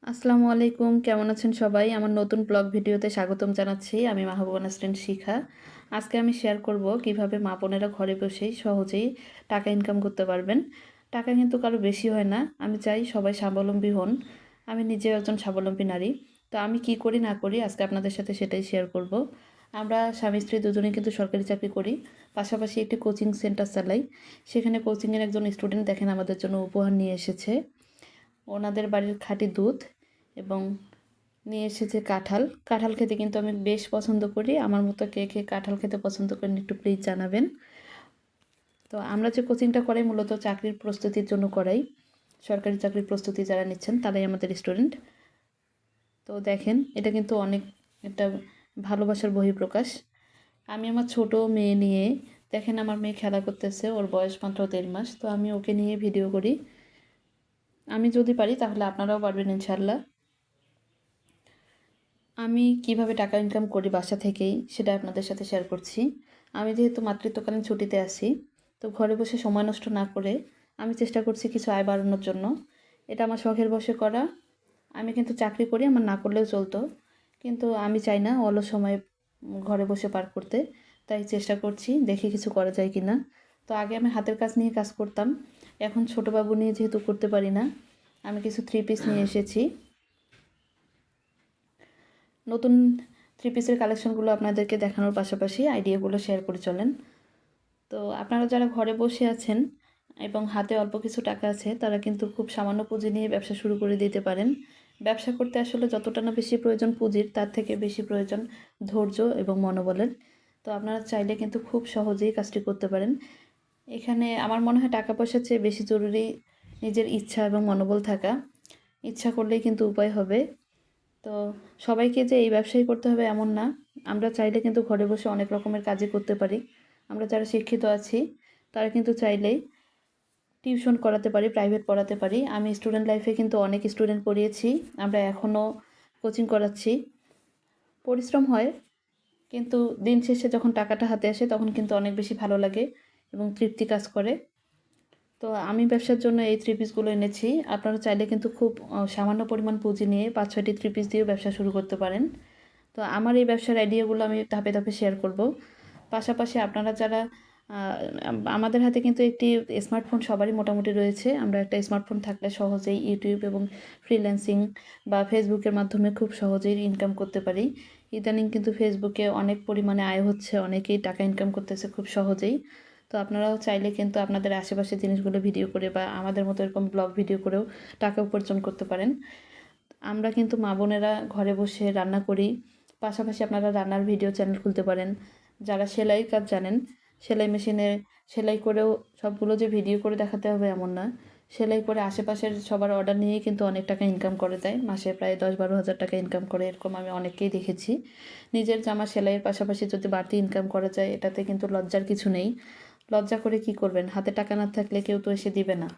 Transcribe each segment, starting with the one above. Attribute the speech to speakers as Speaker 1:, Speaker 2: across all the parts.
Speaker 1: আসসালামু আলাইকুম, কেমন আছেন সবাই? আমার নতুন ব্লগ ভিডিওতে স্বাগতম জানাচ্ছি। আমি মাহবুবা নাসরিন শিখা। আজকে আমি শেয়ার করব কিভাবে মা বোনেরা ঘরে বসেই সহজেই টাকা ইনকাম করতে পারবেন। টাকা কিন্তু কারো বেশি হয় না। আমি চাই সবাই স্বাবলম্বী হন। আমি নিজেও একজন স্বাবলম্বী নারী। তো আমি কি করি না করি আজকে আপনাদের সাথে সেটাই শেয়ার করব। আমরা স্বামী স্ত্রী দুজনেই কিন্তু সরকারি চাকরি করি। পাশাপাশি একটি কোচিং সেন্টার চালাই। সেখানে কোচিংয়ের একজন স্টুডেন্ট দেখেন আমাদের জন্য উপহার নিয়ে এসেছে। ওনাদের বাড়ির খাঁটি দুধ এবং নিয়ে এসেছে কাঁঠাল। কাঁঠাল খেতে কিন্তু আমি বেশ পছন্দ করি। আমার মতো কে কে কাঁঠাল খেতে পছন্দ করেন একটু প্লিজ জানাবেন। তো আমরা যে কোচিংটা করাই মূলত চাকরির প্রস্তুতির জন্য করাই। সরকারি চাকরির প্রস্তুতি যারা নিচ্ছেন তারাই আমাদের স্টুডেন্ট। তো দেখেন এটা কিন্তু অনেক একটা ভালোবাসার বহিঃপ্রকাশ। আমি আমার ছোট মেয়ে নিয়ে দেখেন আমার মেয়ে খেলা করতেছে, ওর বয়স মাত্র 1.5 মাস। তো আমি ওকে নিয়ে ভিডিও করি। আমি যদি পারি তাহলে আপনারাও পারবেন ইনশাল্লাহ। আমি কিভাবে টাকা ইনকাম করি বাসা থেকেই সেটা আপনাদের সাথে শেয়ার করছি। আমি যেহেতু মাতৃত্বকালীন ছুটিতে আছি, তো ঘরে বসে সময় নষ্ট না করে আমি চেষ্টা করছি কিছু আয় বাড়ানোর জন্য। এটা আমার শখের বশে করা। আমি কিন্তু চাকরি করি, আমার না করলেও চলতো, কিন্তু আমি চাই না অলস সময় ঘরে বসে পার করতে। তাই চেষ্টা করছি দেখি কিছু করা যায় কি না। তো আগে আমি হাতের কাজ নিয়ে কাজ করতাম। এখন ছোটো বাবু নিয়ে যেহেতু করতে পারি না, আমি কিছু 3 পিস নিয়ে এসেছি। নতুন 3 পিসের কালেকশনগুলো আপনাদেরকে দেখানোর পাশাপাশি আইডিয়াগুলো শেয়ার করে চলেন। তো আপনারা যারা ঘরে বসে আছেন এবং হাতে অল্প কিছু টাকা আছে, তারা কিন্তু খুব সামান্য পুঁজি নিয়ে ব্যবসা শুরু করে দিতে পারেন। ব্যবসা করতে আসলে যতটা না বেশি প্রয়োজন পুঁজির, তার থেকে বেশি প্রয়োজন ধৈর্য এবং মনোবলের। তো আপনারা চাইলে কিন্তু খুব সহজেই কাজটি করতে পারেন। এখানে আমার মনে হয় টাকা পয়সার চেয়ে বেশি জরুরি নিজের ইচ্ছা এবং মনোবল থাকা। ইচ্ছা করলেই কিন্তু উপায় হবে। তো সবাইকে যে এই ব্যবসাই করতে হবে এমন না। আমরা চাইলে কিন্তু ঘরে বসে অনেক রকমের কাজই করতে পারি। আমরা যারা শিক্ষিত আছি তারা কিন্তু চাইলেই টিউশন করাতে পারি, প্রাইভেট পড়াতে পারি। আমি স্টুডেন্ট লাইফে কিন্তু অনেক স্টুডেন্ট পড়িয়েছি। আমরা এখনও কোচিং করাচ্ছি। পরিশ্রম হয়, কিন্তু দিন শেষে যখন টাকাটা হাতে আসে তখন কিন্তু অনেক বেশি ভালো লাগে এবং তৃপ্তি কাজ করে। তো আমি ব্যবসার জন্য এই 3 পিসগুলো এনেছি। আপনারা চাইলে কিন্তু খুব সামান্য পরিমাণ পুঁজি নিয়ে 5-6টি 3 পিস দিয়েও ব্যবসা শুরু করতে পারেন। তো আমার এই ব্যবসার আইডিয়াগুলো আমি ধাপে ধাপে শেয়ার করব। পাশাপাশি আপনারা যারা আমাদের হাতে কিন্তু একটি স্মার্টফোন সবারই মোটামুটি রয়েছে। আমরা একটা স্মার্টফোন থাকলে সহজেই ইউটিউব এবং ফ্রিল্যান্সিং বা ফেসবুকের মাধ্যমে খুব সহজেই ইনকাম করতে পারি। ইদানিং কিন্তু ফেসবুকে অনেক পরিমাণে আয় হচ্ছে, অনেকেই টাকা ইনকাম করতেছে খুব সহজেই। তো আপনারাও চাইলে কিন্তু আপনাদের আশেপাশের জিনিসগুলো ভিডিও করে বা আমাদের মতো এরকম ব্লগ ভিডিও করেও টাকা উপার্জন করতে পারেন। আমরা কিন্তু মা বোনেরা ঘরে বসে রান্না করি। পাশাপাশি আপনারা রান্নার ভিডিও চ্যানেল খুলতে পারেন। যারা সেলাই কাজ জানেন, সেলাই মেশিনে সেলাই করেও সবগুলো যে ভিডিও করে দেখাতে হবে এমন না। সেলাই করে আশেপাশের সবার অর্ডার নিয়েই কিন্তু অনেক টাকা ইনকাম করে দেয়। মাসে প্রায় 10-12 হাজার টাকা ইনকাম করে, এরকম আমি অনেককেই দেখেছি। নিজের জামা সেলাইয়ের পাশাপাশি যদি বাড়তি ইনকাম করা যায়, এটাতে কিন্তু লজ্জার কিছু নেই। লজ্জা করে কি করবেন? হাতে টাকা না থাকলে কেউ তো এসে দিবে না।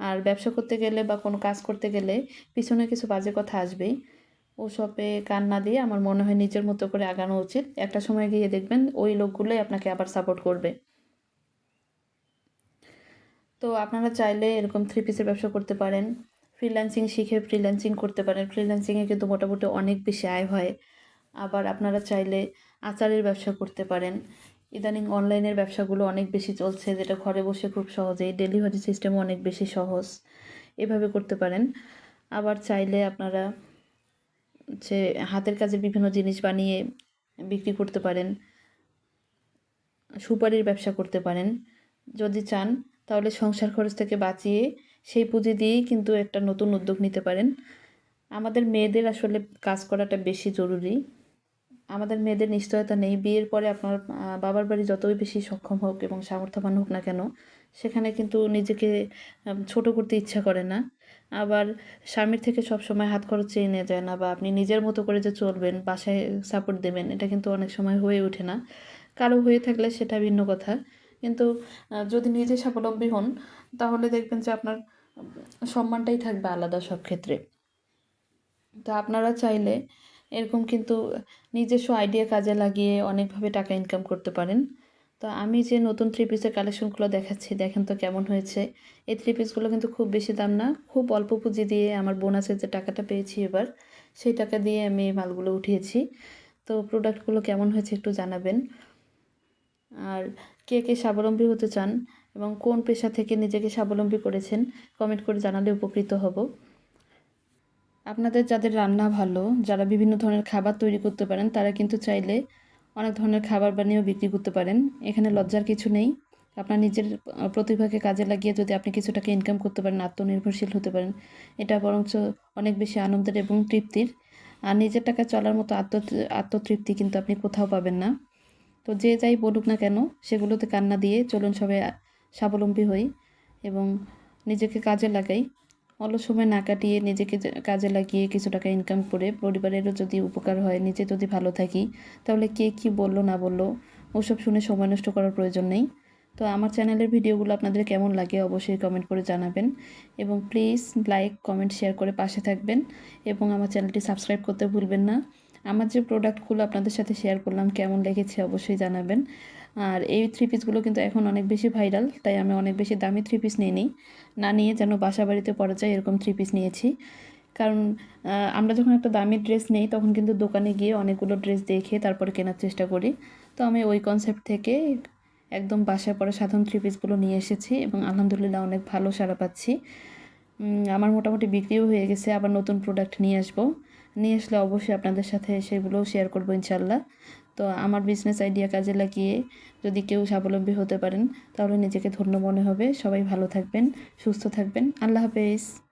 Speaker 1: আর ব্যবসা করতে গেলে বা কোনো কাজ করতে গেলে পিছনে কিছু বাজে কথা আসবেই। ওসবে কান না দিয়ে আমার মনে হয় নিজের মতো করে আগানো উচিত। একটা সময় গিয়ে দেখবেন ওই লোকগুলোই আপনাকে আবার সাপোর্ট করবে। তো আপনারা চাইলে এরকম 3 পিসের ব্যবসা করতে পারেন। ফ্রিল্যান্সিং শিখে ফ্রিল্যান্সিং করতে পারেন। ফ্রিল্যান্সিংয়ে কিন্তু মোটামুটি অনেক বেশি আয় হয়। আবার আপনারা চাইলে আচারের ব্যবসা করতে পারেন। ইদানিং অনলাইনের ব্যবসাগুলো অনেক বেশি চলছে, যেটা ঘরে বসে খুব সহজেই ডেলিভারি সিস্টেমও অনেক বেশি সহজ। এভাবে করতে পারেন। আবার চাইলে আপনারা হচ্ছে হাতের কাজের বিভিন্ন জিনিস বানিয়ে বিক্রি করতে পারেন। সুপারির ব্যবসা করতে পারেন। যদি চান তাহলে সংসার খরচ থেকে বাঁচিয়ে সেই পুঁজি দিয়েই কিন্তু একটা নতুন উদ্যোগ নিতে পারেন। আমাদের মেয়েদের আসলে কাজ করাটা বেশি জরুরি। আমাদের মেয়েদের নিশ্চয়তা নেই। বিয়ের পরে আপনার বাবার বাড়ি যতই বেশি সক্ষম হোক এবং সামর্থ্যবান হোক না কেন, সেখানে কিন্তু নিজেকে ছোট করতে ইচ্ছা করে না। আবার স্বামীর থেকে সবসময় হাত খরচ চেয়ে নেওয়া যায় না, বা আপনি নিজের মতো করে যে চলবেন, বাসায় সাপোর্ট দেবেন, এটা কিন্তু অনেক সময় হয়ে ওঠে না। কারো হয়ে থাকলে সেটা ভিন্ন কথা। কিন্তু যদি নিজে স্বাবলম্বী হন, তাহলে দেখবেন যে আপনার সম্মানটাই থাকবে আলাদা সব ক্ষেত্রে। তো আপনারা চাইলে এরকম কিন্তু নিজস্ব আইডিয়া কাজে লাগিয়ে অনেকভাবে টাকা ইনকাম করতে পারেন। তো আমি যে নতুন থ্রি পিসের কালেকশনগুলো দেখাচ্ছি দেখেন তো কেমন হয়েছে। এই থ্রি পিসগুলো কিন্তু খুব বেশি দাম না, খুব অল্প পুঁজি দিয়ে আমার বোনাসের যে টাকাটা পেয়েছি এবার, সেই টাকা দিয়ে আমি এই মালগুলো উঠিয়েছি। তো প্রোডাক্টগুলো কেমন হয়েছে একটু জানাবেন। আর কে কে স্বাবলম্বী হতে চান এবং কোন পেশা থেকে নিজেকে স্বাবলম্বী করেছেন কমেন্ট করে জানালে উপকৃত হব। আপনাদের যাদের রান্না ভালো, যারা বিভিন্ন ধরনের খাবার তৈরি করতে পারেন, তারা কিন্তু চাইলে অনেক ধরনের খাবার বানিয়েও বিক্রি করতে পারেন। এখানে লজ্জার কিছু নেই। আপনার নিজের প্রতিভাকে কাজে লাগিয়ে যদি আপনি কিছু টাকা ইনকাম করতে পারেন, আত্মনির্ভরশীল হতে পারেন, এটা বরঞ্চ অনেক বেশি আনন্দের এবং তৃপ্তির। আর নিজের টাকা চলার মতো আত্মতৃপ্তি কিন্তু আপনি কোথাও পাবেন না। তো যে যাই বলুক না কেন, সেগুলোতে কান্না দিয়ে চলুন সবাই স্বাবলম্বী হই এবং নিজেকে কাজে লাগাই। অলস সময় না কাটিয়ে নিজেকে কাজে লাগিয়ে কিছু টাকা ইনকাম করে পরিবারেরও যদি উপকার হয়, নিজে যদি ভালো থাকি, তাহলে কে কী বললো না বললো ওসব শুনে সময় নষ্ট করার প্রয়োজন নেই। তো আমার চ্যানেলের ভিডিওগুলো আপনাদের কেমন লাগে অবশ্যই কমেন্ট করে জানাবেন এবং প্লিজ লাইক কমেন্ট শেয়ার করে পাশে থাকবেন এবং আমার চ্যানেলটি সাবস্ক্রাইব করতে ভুলবেন না। আমার যে প্রোডাক্টগুলো আপনাদের সাথে শেয়ার করলাম কেমন লেগেছে অবশ্যই জানাবেন। আর এই থ্রি পিসগুলো কিন্তু এখন অনেক বেশি ভাইরাল, তাই আমি অনেক বেশি দামি থ্রি পিস নিয়ে নিই, না নিয়ে যেন বাসা বাড়িতে পরা যায় এরকম থ্রি পিস নিয়েছি। কারণ আমরা যখন একটা দামি ড্রেস নেই তখন কিন্তু দোকানে গিয়ে অনেকগুলো ড্রেস দেখে তারপরে কেনার চেষ্টা করি। তো আমি ওই কনসেপ্ট থেকে একদম বাসায় পরা সাধারণ থ্রি পিসগুলো নিয়ে এসেছি এবং আলহামদুলিল্লাহ অনেক ভালো সাড়া পাচ্ছি। আমার মোটামুটি বিক্রিও হয়ে গেছে, আবার নতুন প্রোডাক্ট নিয়ে আসবো। নিয়ে আসলে অবশ্যই আপনাদের সাথে সেগুলোও শেয়ার করবো ইনশাল্লাহ। তো আমার বিজনেস আইডিয়া কাজে লাগিয়ে যদি কেউ স্বাবলম্বী হতে পারেন তাহলে নিজেকে ধন্য মনে হবে। সবাই ভালো থাকবেন, সুস্থ থাকবেন। আল্লাহ হাফেজ।